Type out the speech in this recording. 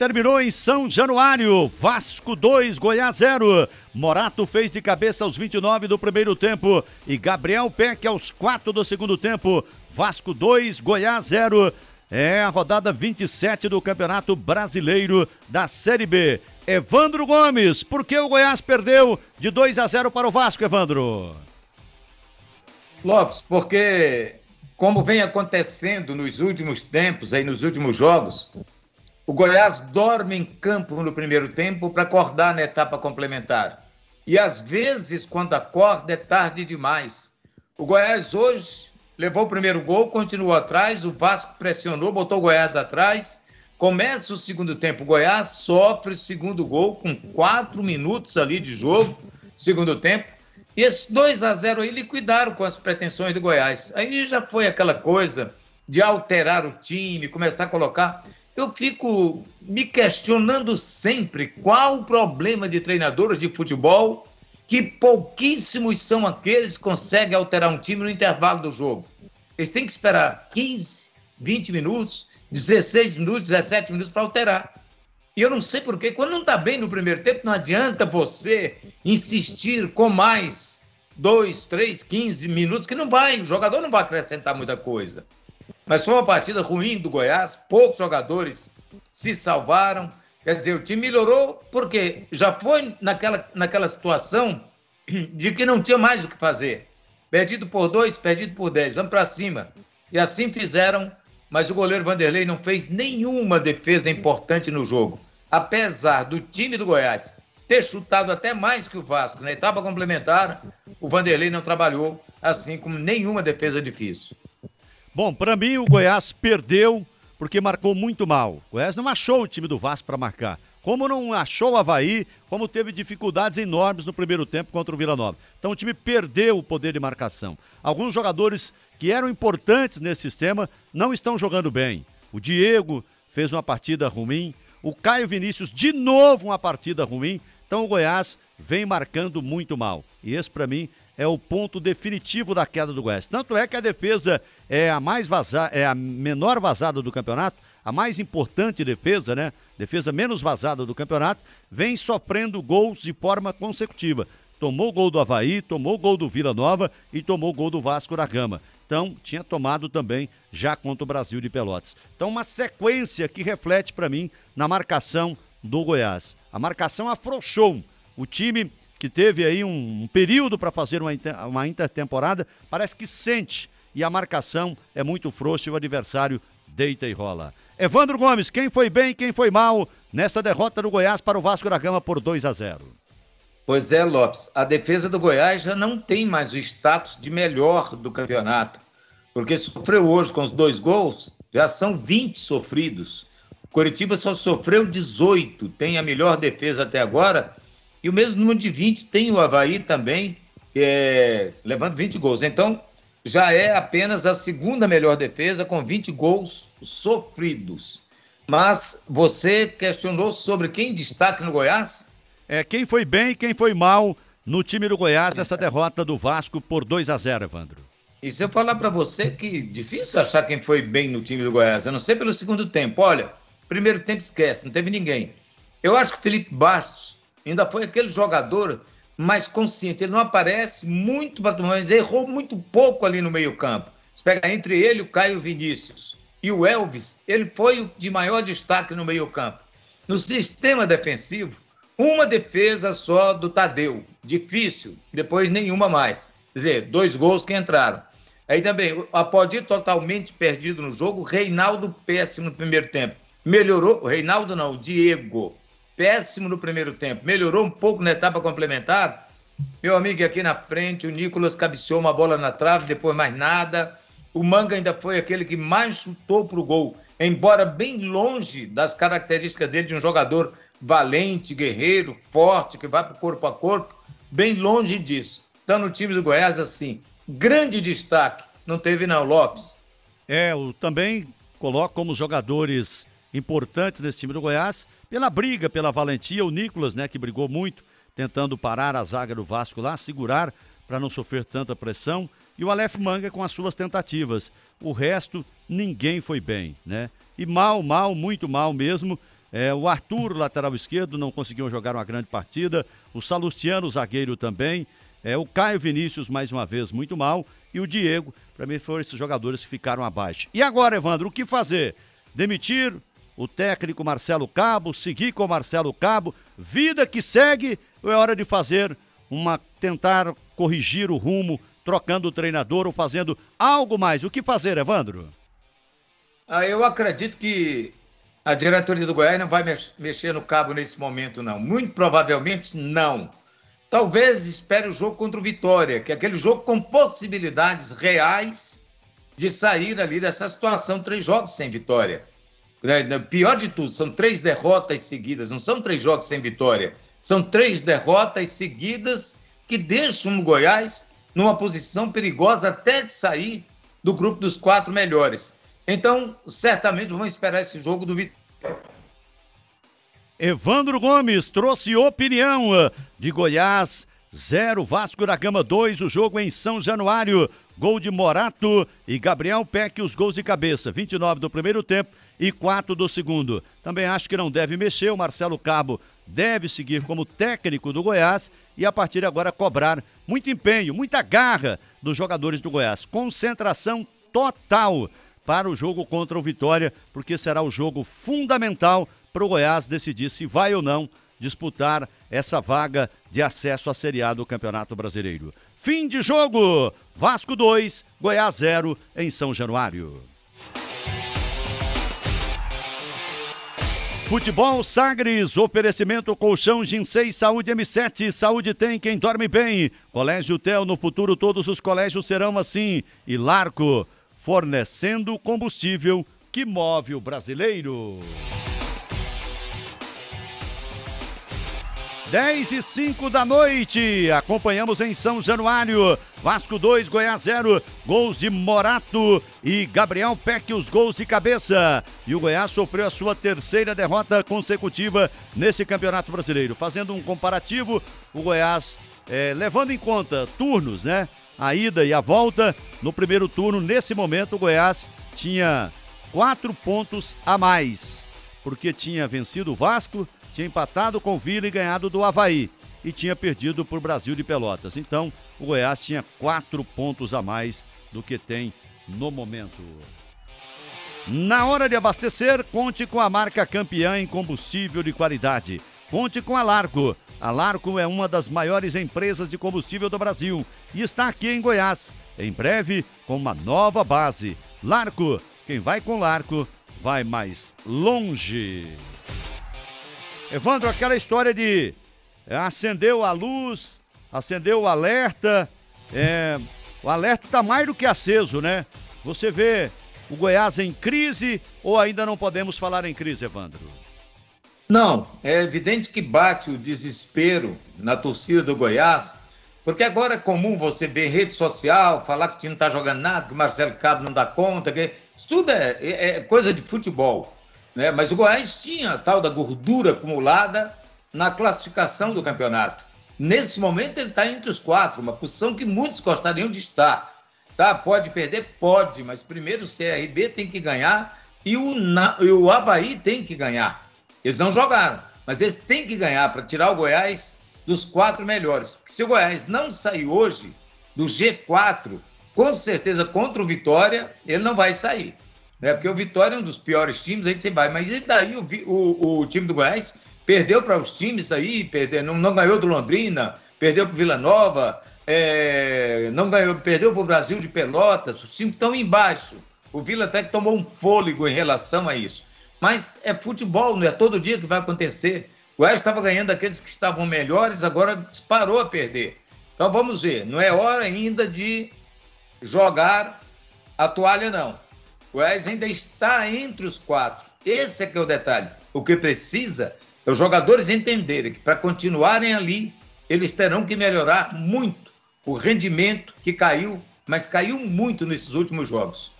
terminou em São Januário. Vasco 2, Goiás 0. Morato fez de cabeça aos 29 do primeiro tempo e Gabriel Peck aos 4 do segundo tempo. Vasco 2, Goiás 0. É a rodada 27 do Campeonato Brasileiro da Série B. Evandro Gomes, por que o Goiás perdeu de 2-0 para o Vasco, Evandro? Lopes, porque como vem acontecendo nos últimos tempos, aí nos últimos jogos, o Goiás dorme em campo no primeiro tempo para acordar na etapa complementar. E às vezes, quando acorda, é tarde demais. O Goiás hoje levou o primeiro gol, continuou atrás, o Vasco pressionou, botou o Goiás atrás. Começa o segundo tempo, o Goiás sofre o segundo gol com 4 minutos ali de jogo, segundo tempo. E esses 2-0 aí liquidaram com as pretensões do Goiás. Aí já foi aquela coisa de alterar o time, começar a colocar. Eu fico me questionando sempre qual o problema de treinadores de futebol, que pouquíssimos são aqueles que conseguem alterar um time no intervalo do jogo. Eles têm que esperar 15, 20 minutos, 16 minutos, 17 minutos para alterar. E eu não sei porquê, quando não está bem no primeiro tempo, não adianta você insistir com mais 2, 3, 15 minutos, que não vai, o jogador não vai acrescentar muita coisa. Mas foi uma partida ruim do Goiás, poucos jogadores se salvaram. Quer dizer, o time melhorou porque já foi naquela situação de que não tinha mais o que fazer. Perdido por 2, perdido por 10, vamos para cima. E assim fizeram, mas o goleiro Vanderlei não fez nenhuma defesa importante no jogo. Apesar do time do Goiás ter chutado até mais que o Vasco na etapa complementar, o Vanderlei não trabalhou, assim como nenhuma defesa difícil. Bom, para mim o Goiás perdeu porque marcou muito mal. O Goiás não achou o time do Vasco para marcar. Como não achou o Avaí, como teve dificuldades enormes no primeiro tempo contra o Vila Nova. Então o time perdeu o poder de marcação. Alguns jogadores que eram importantes nesse sistema não estão jogando bem. O Diego fez uma partida ruim. O Caio Vinícius, de novo, uma partida ruim. Então o Goiás vem marcando muito mal. E esse, para mim, é o ponto definitivo da queda do Goiás. Tanto é que a defesa é a menor vazada do campeonato, a mais importante defesa, né? Defesa menos vazada do campeonato, vem sofrendo gols de forma consecutiva. Tomou gol do Avaí, tomou gol do Vila Nova e tomou gol do Vasco da Gama. Então, tinha tomado também já contra o Brasil de Pelotas. Então, uma sequência que reflete para mim na marcação do Goiás. A marcação afrouxou. O time que teve aí um período para fazer uma intertemporada, parece que sente. E a marcação é muito frouxa e o adversário deita e rola. Evandro Gomes, quem foi bem e quem foi mal nessa derrota do Goiás para o Vasco da Gama por 2-0? Pois é, Lopes, a defesa do Goiás já não tem mais o status de melhor do campeonato, porque sofreu hoje com os 2 gols, já são 20 sofridos. O Coritiba só sofreu 18, tem a melhor defesa até agora, e o mesmo número de 20 tem o Avaí também, levando 20 gols. Então, já é apenas a segunda melhor defesa com 20 gols sofridos. Mas você questionou sobre quem destaca no Goiás? Quem foi bem e quem foi mal no time do Goiás nessa derrota do Vasco por 2-0, Evandro? E se eu falar para você que difícil achar quem foi bem no time do Goiás, a não ser pelo segundo tempo. Olha, primeiro tempo esquece, não teve ninguém. Eu acho que o Felipe Bastos ainda foi aquele jogador mais consciente. Ele não aparece muito, mas errou muito pouco ali no meio-campo. Se pega entre ele, o Caio Vinícius e o Elvis, ele foi o de maior destaque no meio-campo. No sistema defensivo, uma defesa só do Tadeu. Difícil, depois nenhuma mais. Quer dizer, 2 gols que entraram. Aí também, o Apodi totalmente perdido no jogo, Reinaldo péssimo no primeiro tempo. Melhorou, Reinaldo não, o Diego. Péssimo no primeiro tempo, melhorou um pouco na etapa complementar. Meu amigo, aqui na frente, o Nicolas cabeceou uma bola na trave, depois mais nada. O Manga ainda foi aquele que mais chutou para o gol, embora bem longe das características dele de um jogador valente, guerreiro, forte, que vai para o corpo a corpo, bem longe disso. Então, no time do Goiás, assim, grande destaque, não teve não, Lopes. Eu também coloco como jogadores importantes nesse time do Goiás, pela briga, pela valentia, o Nicolas, né, que brigou muito, tentando parar a zaga do Vasco lá, segurar para não sofrer tanta pressão, e o Aleph Manga com as suas tentativas. O resto, ninguém foi bem, né? E mal, muito mal mesmo, O Arthur, lateral esquerdo, não conseguiu jogar uma grande partida. O Salustiano, zagueiro também. O Caio Vinícius, mais uma vez, muito mal. E o Diego, para mim, foram esses jogadores que ficaram abaixo. E agora, Evandro, o que fazer? Demitir o técnico Marcelo Cabo, seguir com o Marcelo Cabo, vida que segue, ou é hora de fazer tentar corrigir o rumo, trocando o treinador ou fazendo algo mais? O que fazer, Evandro? Eu acredito que a diretoria do Goiás não vai mexer no Cabo nesse momento, não. Muito provavelmente não. Talvez espere o jogo contra o Vitória, que é aquele jogo com possibilidades reais de sair ali dessa situação. 3 jogos sem vitória. Pior de tudo, são 3 derrotas seguidas, não são 3 jogos sem vitória. São 3 derrotas seguidas que deixam o Goiás numa posição perigosa até de sair do grupo dos 4 melhores. Então, certamente vão esperar esse jogo do Vitória. Evandro Gomes trouxe opinião de Goiás 0, Vasco da Gama 2, o jogo em São Januário. Gol de Morato e Gabriel Peck, os gols de cabeça, 29 do primeiro tempo e 4 do segundo. Também acho que não deve mexer, o Marcelo Cabo deve seguir como técnico do Goiás e a partir de agora cobrar muito empenho, muita garra dos jogadores do Goiás. Concentração total para o jogo contra o Vitória, porque será o jogo fundamental para o Goiás decidir se vai ou não disputar essa vaga de acesso à Série A do Campeonato Brasileiro. Fim de jogo, Vasco 2, Goiás 0 em São Januário. Futebol Sagres, oferecimento Colchão Ginsei Saúde M7, saúde tem quem dorme bem. Colégio Tel, no futuro todos os colégios serão assim. E Larco, fornecendo combustível que move o brasileiro. 10h05 da noite, acompanhamos em São Januário, Vasco 2, Goiás 0, gols de Morato e Gabriel Peck, os gols de cabeça. E o Goiás sofreu a sua 3ª derrota consecutiva nesse Campeonato Brasileiro. Fazendo um comparativo, o Goiás, levando em conta turnos, né? A ida e a volta, no primeiro turno, nesse momento, o Goiás tinha 4 pontos a mais, porque tinha vencido o Vasco, tinha empatado com o Vila e ganhado do Avaí e tinha perdido por Brasil de Pelotas. Então, o Goiás tinha 4 pontos a mais do que tem no momento. Na hora de abastecer, conte com a marca campeã em combustível de qualidade. Conte com a Larco. A Larco é uma das maiores empresas de combustível do Brasil e está aqui em Goiás. Em breve, com uma nova base. Larco, quem vai com Larco, vai mais longe. Evandro, aquela história de acendeu a luz, acendeu o alerta, o alerta está mais do que aceso, né? Você vê o Goiás em crise ou ainda não podemos falar em crise, Evandro? Não, é evidente que bate o desespero na torcida do Goiás, porque agora é comum você ver em rede social, falar que o time não está jogando nada, que o Marcelo Cabo não dá conta, que isso tudo é coisa de futebol. Né? Mas o Goiás tinha a tal da gordura acumulada na classificação do campeonato. Nesse momento ele está entre os 4, uma posição que muitos gostariam de estar. Tá? Pode perder? Pode, mas primeiro o CRB tem que ganhar e o Avaí tem que ganhar. Eles não jogaram, mas eles têm que ganhar para tirar o Goiás dos 4 melhores. Porque se o Goiás não sair hoje do G4, com certeza contra o Vitória, ele não vai sair. Né? Porque o Vitória é um dos piores times, aí você vai. Mas e daí o time do Goiás perdeu para os times aí, não ganhou do Londrina, perdeu para o Vila Nova, perdeu para o Brasil de Pelotas, os times estão embaixo. O Vila até que tomou um fôlego em relação a isso. Mas é futebol, não é todo dia que vai acontecer. O Goiás estava ganhando aqueles que estavam melhores, agora parou a perder. Então vamos ver, não é hora ainda de jogar a toalha, não. O Goiás ainda está entre os 4. Esse é que é o detalhe. O que precisa é os jogadores entenderem que para continuarem ali, eles terão que melhorar muito o rendimento que caiu, mas caiu muito nesses últimos jogos.